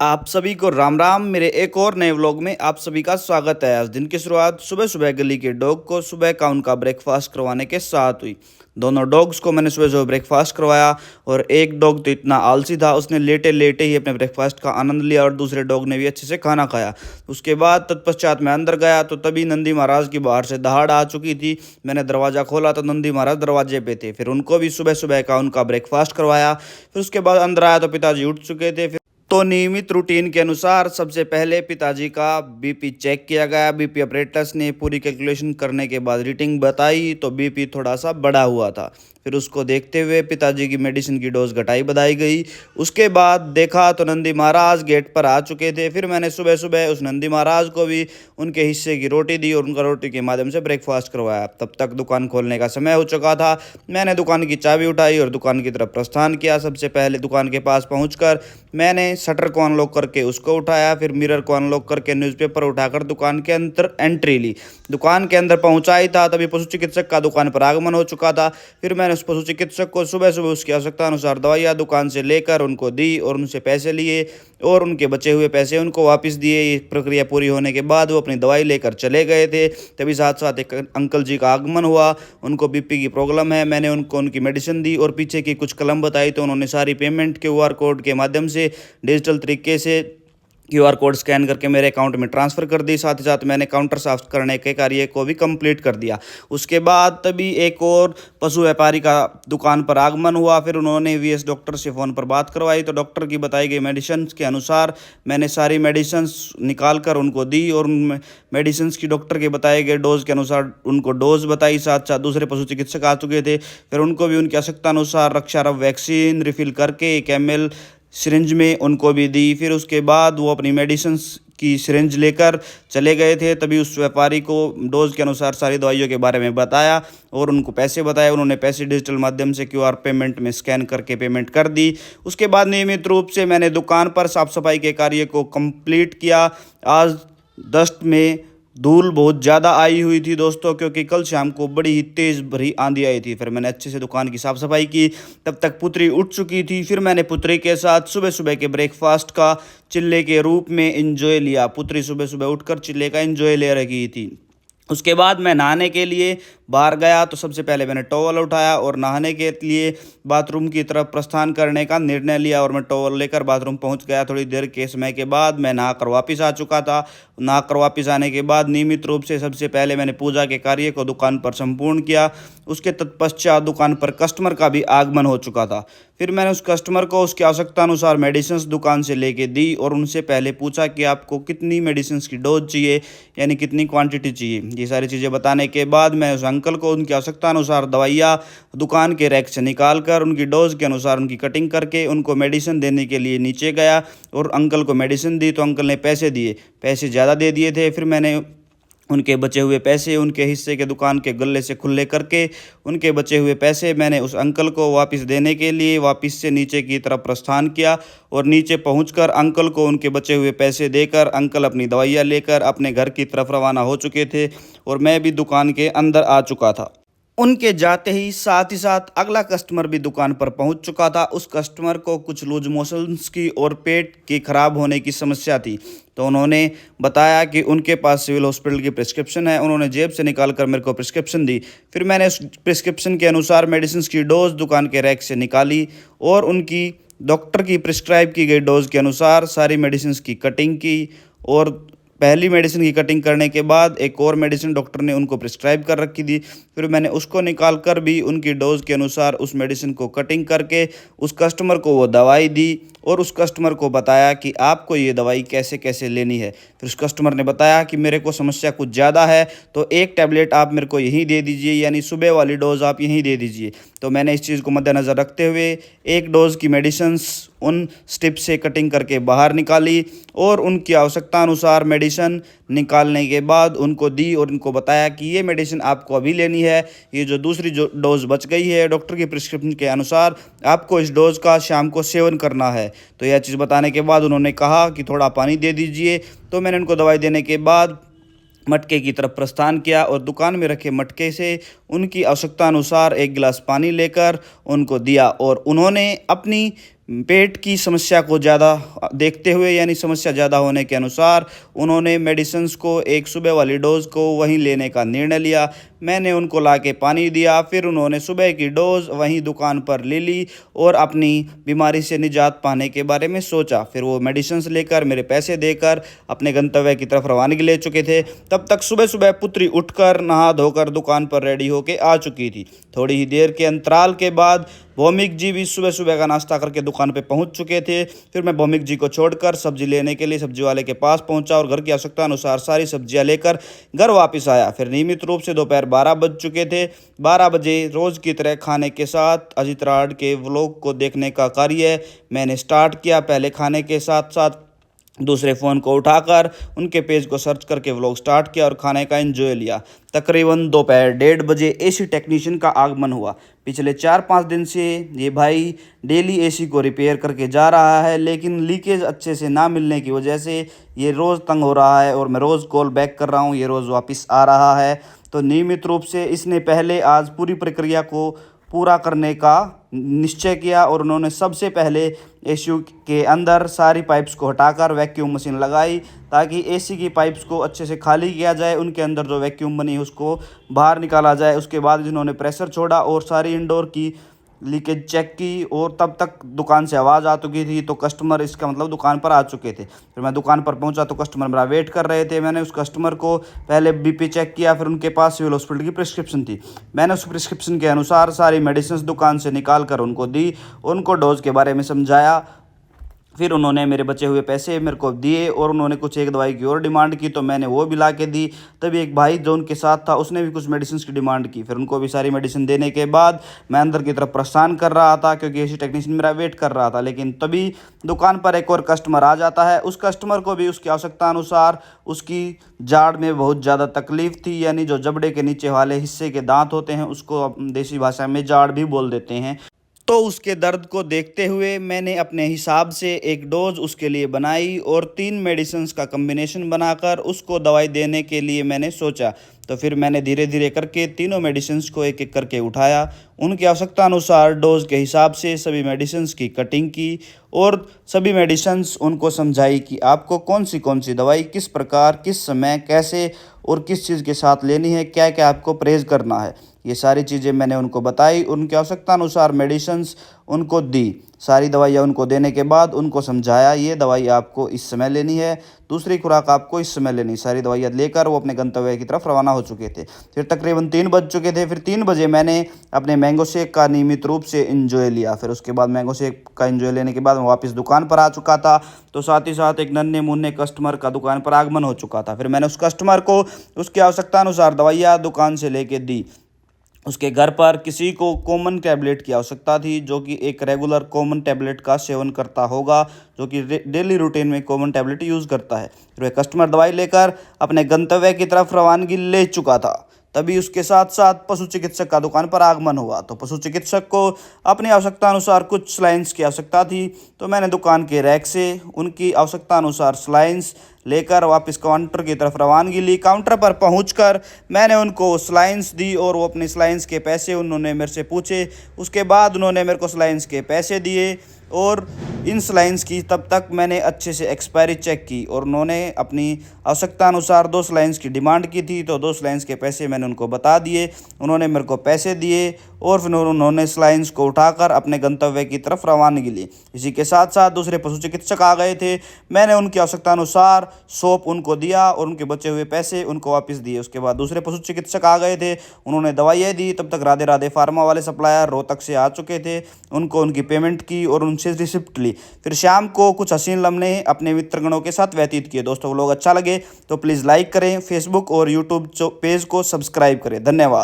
आप सभी को राम राम। मेरे एक और नए व्लॉग में आप सभी का स्वागत है। आज दिन की शुरुआत सुबह सुबह गली के डॉग को सुबह का उनका ब्रेकफास्ट करवाने के साथ हुई। दोनों डॉग्स को मैंने सुबह सुबह ब्रेकफास्ट करवाया और एक डॉग तो इतना आलसी था, उसने लेटे लेटे ही अपने ब्रेकफास्ट का आनंद लिया और दूसरे डॉग ने भी अच्छे से खाना खाया। उसके बाद तत्पश्चात मैं अंदर गया तो तभी नंदी महाराज की बाहर से दहाड़ आ चुकी थी। मैंने दरवाज़ा खोला तो नंदी महाराज दरवाजे पे थे। फिर उनको भी सुबह सुबह का उनका ब्रेकफास्ट करवाया। फिर उसके बाद अंदर आया तो पिताजी उठ चुके थे। तो नियमित रूटीन के अनुसार सबसे पहले पिताजी का बीपी चेक किया गया। बीपी ऑपरेटर्स ने पूरी कैलकुलेशन करने के बाद रीडिंग बताई तो बीपी थोड़ा सा बढ़ा हुआ था। फिर उसको देखते हुए पिताजी की मेडिसिन की डोज घटाई बढ़ाई गई। उसके बाद देखा तो नंदी महाराज गेट पर आ चुके थे। फिर मैंने सुबह सुबह उस नंदी महाराज को भी उनके हिस्से की रोटी दी और उनका रोटी के माध्यम से ब्रेकफास्ट करवाया। तब तक दुकान खोलने का समय हो चुका था। मैंने दुकान की चाबी उठाई और दुकान की तरफ प्रस्थान किया। सबसे पहले दुकान के पास पहुंचकर मैंने शटर को अनलॉक करके उसको उठाया। फिर मिरर को अनलॉक करके न्यूज़पेपर उठाकर दुकान के अंदर एंट्री ली। दुकान के अंदर पहुंचा ही था तभी पशु चिकित्सक का दुकान पर आगमन हो चुका था। फिर मैंने उस पशु चिकित्सक को सुबह सुबह उसकी आवश्यकता अनुसार दवाइयाँ दुकान से लेकर उनको दी और उनसे पैसे लिए और उनके बचे हुए पैसे उनको वापस दिए। ये प्रक्रिया पूरी होने के बाद वो अपनी दवाई लेकर चले गए थे। तभी साथ साथ एक अंकल जी का आगमन हुआ। उनको बीपी की प्रॉब्लम है। मैंने उनको उनकी मेडिसिन दी और पीछे की कुछ कलम बताई तो उन्होंने सारी पेमेंट क्यूआर कोड के माध्यम से डिजिटल तरीके से क्यूआर कोड स्कैन करके मेरे अकाउंट में ट्रांसफ़र कर दी। साथ ही साथ मैंने काउंटर साफ करने के कार्य को भी कंप्लीट कर दिया। उसके बाद तभी एक और पशु व्यापारी का दुकान पर आगमन हुआ। फिर उन्होंने वीएस डॉक्टर से फ़ोन पर बात करवाई तो डॉक्टर की बताई गई मेडिसिन के अनुसार मैंने सारी मेडिसिन निकाल कर उनको दी और उन मेडिसिन की डॉक्टर के बताए गए डोज के अनुसार उनको डोज बताई। साथ साथ दूसरे पशु चिकित्सक आ चुके थे। फिर उनको भी उनकी आवश्यकता अनुसार रक्षारव वैक्सीन रिफ़िल करके 1 ml सिरिंज में उनको भी दी। फिर उसके बाद वो अपनी मेडिसिन की सिरिंज लेकर चले गए थे। तभी उस व्यापारी को डोज के अनुसार सारी दवाइयों के बारे में बताया और उनको पैसे बताए। उन्होंने पैसे डिजिटल माध्यम से क्यूआर पेमेंट में स्कैन करके पेमेंट कर दी। उसके बाद नियमित रूप से मैंने दुकान पर साफ सफाई के कार्य को कंप्लीट किया। आज डस्ट में धूल बहुत ज़्यादा आई हुई थी दोस्तों, क्योंकि कल शाम को बड़ी ही तेज़ भरी आंधी आई थी। फिर मैंने अच्छे से दुकान की साफ़ सफाई की। तब तक पुत्री उठ चुकी थी। फिर मैंने पुत्री के साथ सुबह सुबह के ब्रेकफास्ट का चिल्ले के रूप में एंजॉय लिया। पुत्री सुबह सुबह उठकर चिल्ले का एंजॉय ले रही थी। उसके बाद मैं नहाने के लिए बाहर गया तो सबसे पहले मैंने टॉवल उठाया और नहाने के लिए बाथरूम की तरफ प्रस्थान करने का निर्णय लिया और मैं टॉवल लेकर बाथरूम पहुंच गया। थोड़ी देर के समय के बाद मैं नहाकर वापस आ चुका था। नहाकर वापस आने के बाद नियमित रूप से सबसे पहले मैंने पूजा के कार्य को दुकान पर संपूर्ण किया। उसके तत्पश्चात दुकान पर कस्टमर का भी आगमन हो चुका था। फिर मैंने उस कस्टमर को उसकी आवश्यकता अनुसार मेडिसिन दुकान से लेके दी और उनसे पहले पूछा कि आपको कितनी मेडिसिन की डोज चाहिए, यानी कितनी क्वांटिटी चाहिए। ये सारी चीज़ें बताने के बाद मैं उस अंकल को उनकी आवश्यकता अनुसार दवाइयाँ दुकान के रैक से निकाल कर उनकी डोज के अनुसार उनकी कटिंग करके उनको मेडिसिन देने के लिए नीचे गया और अंकल को मेडिसिन दी तो अंकल ने पैसे दिए। पैसे ज़्यादा दे दिए थे। फिर मैंने उनके बचे हुए पैसे उनके हिस्से के दुकान के गल्ले से खुले करके उनके बचे हुए पैसे मैंने उस अंकल को वापस देने के लिए वापस से नीचे की तरफ प्रस्थान किया और नीचे पहुंचकर अंकल को उनके बचे हुए पैसे देकर अंकल अपनी दवाइयाँ लेकर अपने घर की तरफ रवाना हो चुके थे और मैं भी दुकान के अंदर आ चुका था। उनके जाते ही साथ अगला कस्टमर भी दुकान पर पहुंच चुका था। उस कस्टमर को कुछ लूज मोशंस की और पेट के खराब होने की समस्या थी तो उन्होंने बताया कि उनके पास सिविल हॉस्पिटल की प्रिस्क्रिप्शन है। उन्होंने जेब से निकाल कर मेरे को प्रिस्क्रिप्शन दी। फिर मैंने उस प्रिस्क्रिप्शन के अनुसार मेडिसिन की डोज दुकान के रैक से निकाली और उनकी डॉक्टर की प्रिस्क्राइब की गई डोज के अनुसार सारी मेडिसिन की कटिंग की और पहली मेडिसिन की कटिंग करने के बाद एक और मेडिसिन डॉक्टर ने उनको प्रिस्क्राइब कर रखी थी। फिर मैंने उसको निकाल कर भी उनकी डोज के अनुसार उस मेडिसिन को कटिंग करके उस कस्टमर को वो दवाई दी और उस कस्टमर को बताया कि आपको ये दवाई कैसे कैसे लेनी है। फिर उस कस्टमर ने बताया कि मेरे को समस्या कुछ ज़्यादा है तो एक टैबलेट आप मेरे को यहीं दे दीजिए, यानी सुबह वाली डोज आप यहीं दे दीजिए। तो मैंने इस चीज़ को मद्देनज़र रखते हुए एक डोज की मेडिसिन उन स्ट्रिप से कटिंग करके बाहर निकाली और उनकी आवश्यकता अनुसार मेडिसिन निकालने के बाद उनको दी और उनको बताया कि ये मेडिसिन आपको अभी लेनी है। ये जो दूसरी जो डोज बच गई है डॉक्टर की प्रिस्क्रिप्शन के अनुसार आपको इस डोज का शाम को सेवन करना है। तो यह चीज़ बताने के बाद उन्होंने कहा कि थोड़ा पानी दे दीजिए। तो मैंने उनको दवाई देने के बाद मटके की तरफ प्रस्थान किया और दुकान में रखे मटके से उनकी आवश्यकता अनुसार 1 गिलास पानी लेकर उनको दिया और उन्होंने अपनी पेट की समस्या को ज़्यादा देखते हुए यानी समस्या ज़्यादा होने के अनुसार उन्होंने मेडिसिन्स को एक सुबह वाली डोज़ को वहीं लेने का निर्णय लिया। मैंने उनको लाके पानी दिया, फिर उन्होंने सुबह की डोज़ वहीं दुकान पर ले ली और अपनी बीमारी से निजात पाने के बारे में सोचा। फिर वो मेडिसिन्स लेकर मेरे पैसे देकर अपने गंतव्य की तरफ रवानगी ले चुके थे। तब तक सुबह सुबह पुत्री उठकर नहा धोकर दुकान पर रेडी होके आ चुकी थी। थोड़ी ही देर के अंतराल के बाद भौमिक जी भी सुबह सुबह का नाश्ता करके दुकान पे पहुंच चुके थे। फिर मैं भौमिक जी को छोड़कर सब्जी लेने के लिए सब्जी वाले के पास पहुंचा और घर की आवश्यकता अनुसार सारी सब्जियां लेकर घर वापस आया। फिर नियमित रूप से दोपहर 12 बज चुके थे। 12 बजे रोज़ की तरह खाने के साथ अजित राड के व्लॉग को देखने का कार्य मैंने स्टार्ट किया। पहले खाने के साथ साथ दूसरे फ़ोन को उठाकर उनके पेज को सर्च करके व्लॉग स्टार्ट किया और खाने का एंजॉय लिया। तकरीबन दोपहर 1:30 बजे एसी टेक्नीशियन का आगमन हुआ। पिछले 4-5 दिन से ये भाई डेली एसी को रिपेयर करके जा रहा है, लेकिन लीकेज अच्छे से ना मिलने की वजह से ये रोज़ तंग हो रहा है और मैं रोज़ कॉल बैक कर रहा हूँ, ये रोज़ वापस आ रहा है। तो नियमित रूप से इसने पहले आज पूरी प्रक्रिया को पूरा करने का निश्चय किया और उन्होंने सबसे पहले एसी के अंदर सारी पाइप्स को हटाकर वैक्यूम मशीन लगाई ताकि एसी की पाइप्स को अच्छे से खाली किया जाए, उनके अंदर जो वैक्यूम बनी उसको बाहर निकाला जाए। उसके बाद इन्होंने प्रेशर छोड़ा और सारी इंडोर की लीकेज चेक की और तब तक दुकान से आवाज़ आ चुकी थी। तो कस्टमर, इसका मतलब दुकान पर आ चुके थे। फिर मैं दुकान पर पहुंचा तो कस्टमर मेरा वेट कर रहे थे। मैंने उस कस्टमर को पहले बीपी चेक किया, फिर उनके पास सिविल हॉस्पिटल की प्रिस्क्रिप्शन थी। मैंने उस प्रिस्क्रिप्शन के अनुसार सारी मेडिसिन दुकान से निकाल कर उनको दी, उनको डोज के बारे में समझाया। फिर उन्होंने मेरे बचे हुए पैसे मेरे को दिए और उन्होंने कुछ एक दवाई की और डिमांड की तो मैंने वो भी ला के दी। तभी एक भाई जो उनके साथ था उसने भी कुछ मेडिसिन की डिमांड की। फिर उनको भी सारी मेडिसिन देने के बाद मैं अंदर की तरफ प्रस्थान कर रहा था क्योंकि एसी टेक्नीशियन मेरा वेट कर रहा था। लेकिन तभी दुकान पर एक और कस्टमर आ जाता है। उस कस्टमर को भी उसकी आवश्यकता अनुसार उसकी जाड़ में बहुत ज़्यादा तकलीफ थी, यानी जो जबड़े के नीचे वाले हिस्से के दांत होते हैं उसको देसी भाषा में जाड़ भी बोल देते हैं। तो उसके दर्द को देखते हुए मैंने अपने हिसाब से एक डोज उसके लिए बनाई और 3 मेडिसिन्स का कम्बिनेशन बनाकर उसको दवाई देने के लिए मैंने सोचा। तो फिर मैंने धीरे धीरे करके तीनों मेडिसिन्स को एक एक करके उठाया, उनकी आवश्यकता अनुसार डोज के हिसाब से सभी मेडिसिन्स की कटिंग की और सभी मेडिसिन्स उनको समझाई कि आपको कौन सी दवाई किस प्रकार, किस समय, कैसे और किस चीज़ के साथ लेनी है, क्या क्या आपको परहेज़ करना है। ये सारी चीज़ें मैंने उनको बताई, उनकी आवश्यकता अनुसार मेडिसिन्स उनको दी। सारी दवाइयाँ उनको देने के बाद उनको समझाया ये दवाई आपको इस समय लेनी है, दूसरी खुराक आपको इस समय लेनी। सारी दवाइयाँ लेकर वो अपने गंतव्य की तरफ रवाना हो चुके थे। फिर तकरीबन 3 बज चुके थे। फिर 3 बजे मैंने अपने मैंगो शेक का नियमित रूप से एंजॉय लिया। फिर उसके बाद मैंगो शेक का एंजॉय लेने के बाद मैं वापस दुकान पर आ चुका था। तो साथ ही साथ एक नन्हे मुन्ने कस्टमर का दुकान पर आगमन हो चुका था। फिर मैंने उस कस्टमर को उसकी आवश्यकता अनुसार दवाइयाँ दुकान से लेके दी। उसके घर पर किसी को कॉमन टैबलेट की आवश्यकता थी जो कि एक रेगुलर कॉमन टैबलेट का सेवन करता होगा, जो कि डेली रूटीन में कॉमन टैबलेट यूज़ करता है। फिर वह कस्टमर दवाई लेकर अपने गंतव्य की तरफ रवानगी ले चुका था। तभी उसके साथ साथ पशु चिकित्सक का दुकान पर आगमन हुआ। तो पशु चिकित्सक को अपनी आवश्यकता अनुसार कुछ स्लाइन्स की आवश्यकता थी। तो मैंने दुकान के रैक से उनकी आवश्यकता अनुसार स्लाइन्स लेकर वापस काउंटर की तरफ रवानगी ली। काउंटर पर पहुंचकर मैंने उनको स्लाइन्स दी और वो अपनी स्लाइन्स के पैसे उन्होंने मेरे से पूछे। उसके बाद उन्होंने मेरे को स्लाइन्स के पैसे दिए और इन स्लाइन्स की तब तक मैंने अच्छे से एक्सपायरी चेक की और उन्होंने अपनी आवश्यकता अनुसार 2 स्लाइन्स की डिमांड की थी। तो 2 स्लाइन्स के पैसे मैंने उनको बता दिए, उन्होंने मेरे को पैसे दिए और फिर उन्होंने स्लाइन्स को उठाकर अपने गंतव्य की तरफ रवानगी ली। इसी के साथ साथ दूसरे पशु चिकित्सक आ गए थे। मैंने उनकी आवश्यकता अनुसार सोप उनको दिया और उनके बचे हुए पैसे उनको वापस दिए। उसके बाद दूसरे पशु चिकित्सक आ गए थे, उन्होंने दवाइयाँ दी। तब तक राधे राधे फार्मा वाले सप्लायर रोहतक से आ चुके थे, उनको उनकी पेमेंट की और उनसे रिसिप्ट ली। फिर शाम को कुछ हसीन लम्हे अपने मित्रगणों के साथ व्यतीत किए। दोस्तों व्लॉग अच्छा लगे तो प्लीज़ लाइक करें, फेसबुक और यूट्यूब पेज को सब्सक्राइब करें। धन्यवाद।